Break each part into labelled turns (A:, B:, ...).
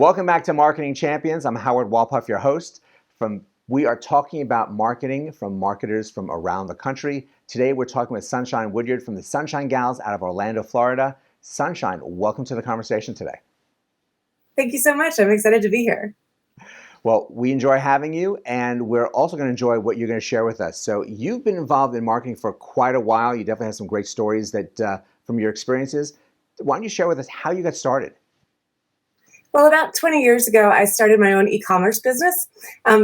A: Welcome back to Marketing Champions. I'm Howard Walpuff, your host. We are talking about marketing from marketers from around the country. Today we're talking with Sunshine Woodyard from the Sunshine Gals out of Orlando, Florida. Sunshine, welcome to the conversation today.
B: Thank you so much. I'm excited to be here.
A: Well, we enjoy having you, and we're also going to enjoy what you're going to share with us. So you've been involved in marketing for quite a while. You definitely have some great stories that from your experiences. Why don't you share with us how you got started?
B: Well, about 20 years ago, I started my own e-commerce business.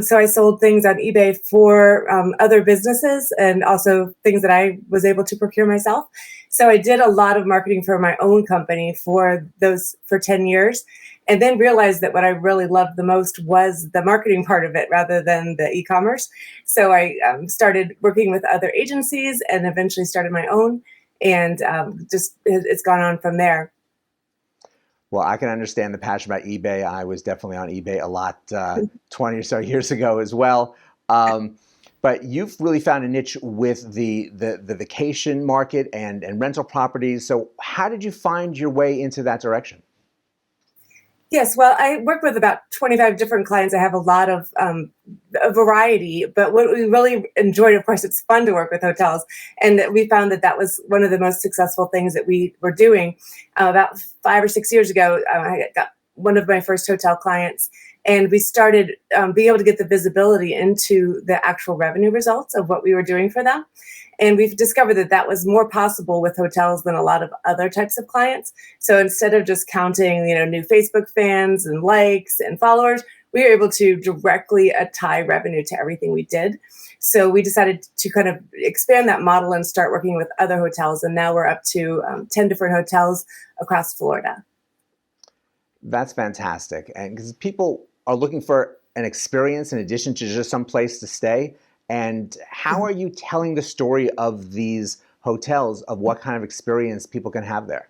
B: So I sold things on eBay for other businesses and also things that I was able to procure myself. So I did a lot of marketing for my own company for 10 years, and then realized that what I really loved the most was the marketing part of it rather than the e-commerce. So I started working with other agencies and eventually started my own, and it's gone on from there.
A: Well, I can understand the passion about eBay. I was definitely on eBay a lot 20 or so years ago as well. But you've really found a niche with the vacation market and rental properties. So how did you find your way into that direction?
B: Yes, well, I work with about 25 different clients. I have a lot of a variety, but what we really enjoyed, of course, it's fun to work with hotels. And we found that was one of the most successful things that we were doing. About 5 or 6 years ago, I got one of my first hotel clients, and we started being able to get the visibility into the actual revenue results of what we were doing for them. And we've discovered that was more possible with hotels than a lot of other types of clients. So instead of just counting, new Facebook fans and likes and followers, we were able to directly tie revenue to everything we did. So we decided to kind of expand that model and start working with other hotels. And now we're up to 10 different hotels across Florida.
A: That's fantastic. And because people are looking for an experience in addition to just some place to stay. And how are you telling the story of these hotels, of what kind of experience people can have there?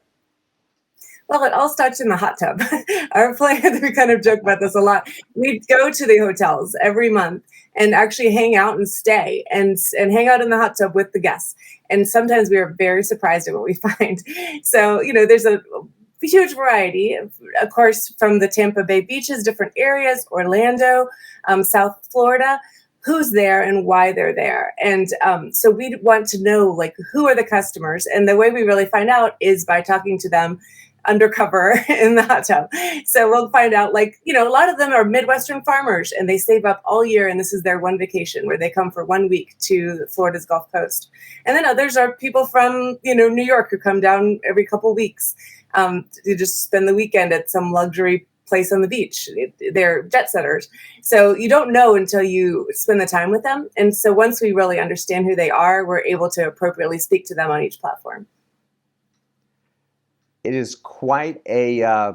B: Well, it all starts in the hot tub. Our plan, we kind of joke about this a lot. We go to the hotels every month and actually hang out and stay and hang out in the hot tub with the guests. And sometimes we are very surprised at what we find. So, there's a huge variety, of course, from the Tampa Bay beaches, different areas, Orlando, South Florida, who's there and why they're there. And so we want to know, who are the customers? And the way we really find out is by talking to them undercover in the hot tub. So we'll find out, a lot of them are Midwestern farmers and they save up all year. And this is their one vacation where they come for 1 week to Florida's Gulf Coast. And then others are people from, New York who come down every couple weeks to just spend the weekend at some luxury place on the beach. They're jet setters. So you don't know until you spend the time with them. And so once we really understand who they are, we're able to appropriately speak to them on each platform.
A: It is quite a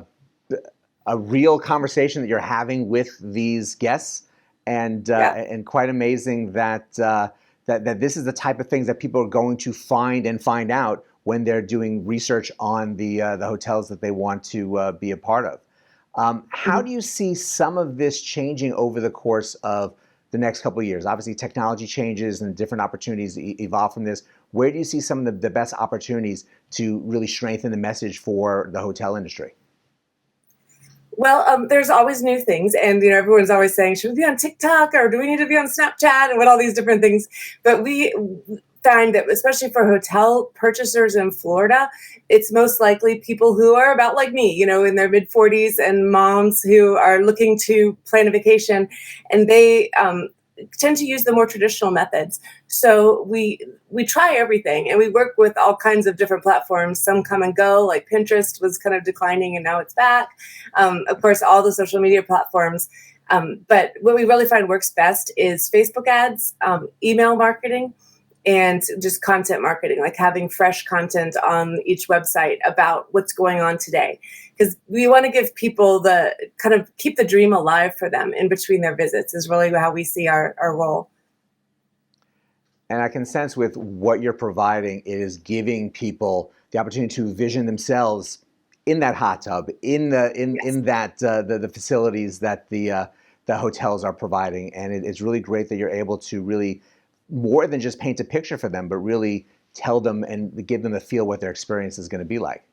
A: real conversation that you're having with these guests, and quite amazing that that this is the type of things that people are going to find out when they're doing research on the hotels that they want to be a part of. How do you see some of this changing over the course of the next couple of years? Obviously, technology changes and different opportunities evolve from this. Where do you see some of the best opportunities to really strengthen the message for the hotel industry?
B: Well, there's always new things, and everyone's always saying, "Should we be on TikTok or do we need to be on Snapchat?" and what all these different things. But we find that, especially for hotel purchasers in Florida, it's most likely people who are about like me, in their mid 40s, and moms who are looking to plan a vacation, and they tend to use the more traditional methods. So we try everything, and we work with all kinds of different platforms. Some come and go, like Pinterest was kind of declining and now it's back. Of course, all the social media platforms. But what we really find works best is Facebook ads, email marketing, and just content marketing, like having fresh content on each website about what's going on today. Because we want to give people the kind of keep the dream alive for them in between their visits is really how we see our role.
A: And I can sense with what you're providing, it is giving people the opportunity to vision themselves in that hot tub, in the facilities that the hotels are providing. And it's really great that you're able to really more than just paint a picture for them, but really tell them and give them a feel what their experience is going to be like.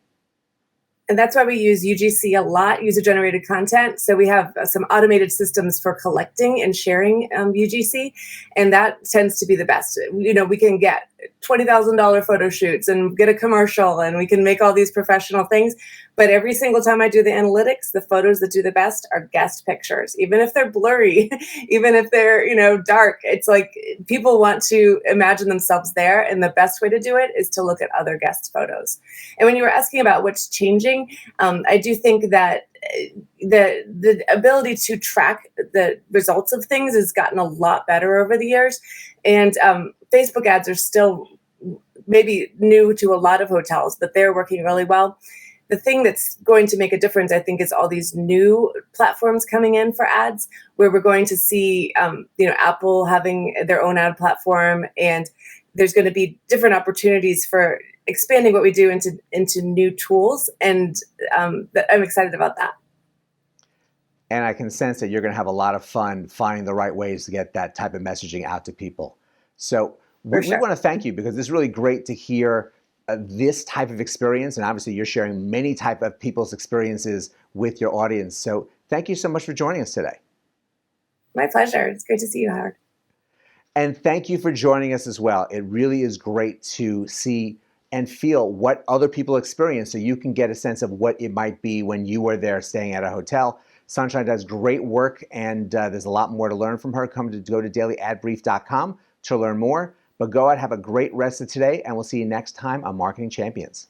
B: And that's why we use UGC a lot, user-generated content. So we have some automated systems for collecting and sharing UGC, and that tends to be the best. We can get $20,000 photo shoots and get a commercial, and we can make all these professional things. But every single time I do the analytics, the photos that do the best are guest pictures, even if they're blurry, even if they're dark. It's like people want to imagine themselves there, and the best way to do it is to look at other guest photos. And when you were asking about what's changing, I do think that the ability to track the results of things has gotten a lot better over the years. And Facebook ads are still maybe new to a lot of hotels, but they're working really well. The thing that's going to make a difference, I think, is all these new platforms coming in for ads, where we're going to see, Apple having their own ad platform, and there's going to be different opportunities for expanding what we do into new tools, and I'm excited about that.
A: And I can sense that you're going to have a lot of fun finding the right ways to get that type of messaging out to people. So we want to thank you, because it's really great to hear this type of experience, and obviously you're sharing many type of people's experiences with your audience. So thank you so much for joining us today.
B: My pleasure. It's great to see you, Howard.
A: And thank you for joining us as well. It really is great to see and feel what other people experience, so you can get a sense of what it might be when you are there staying at a hotel. Sunshine does great work, and there's a lot more to learn from her. Go to dailyadbrief.com to learn more. But go out, have a great rest of today, and we'll see you next time on Marketing Champions.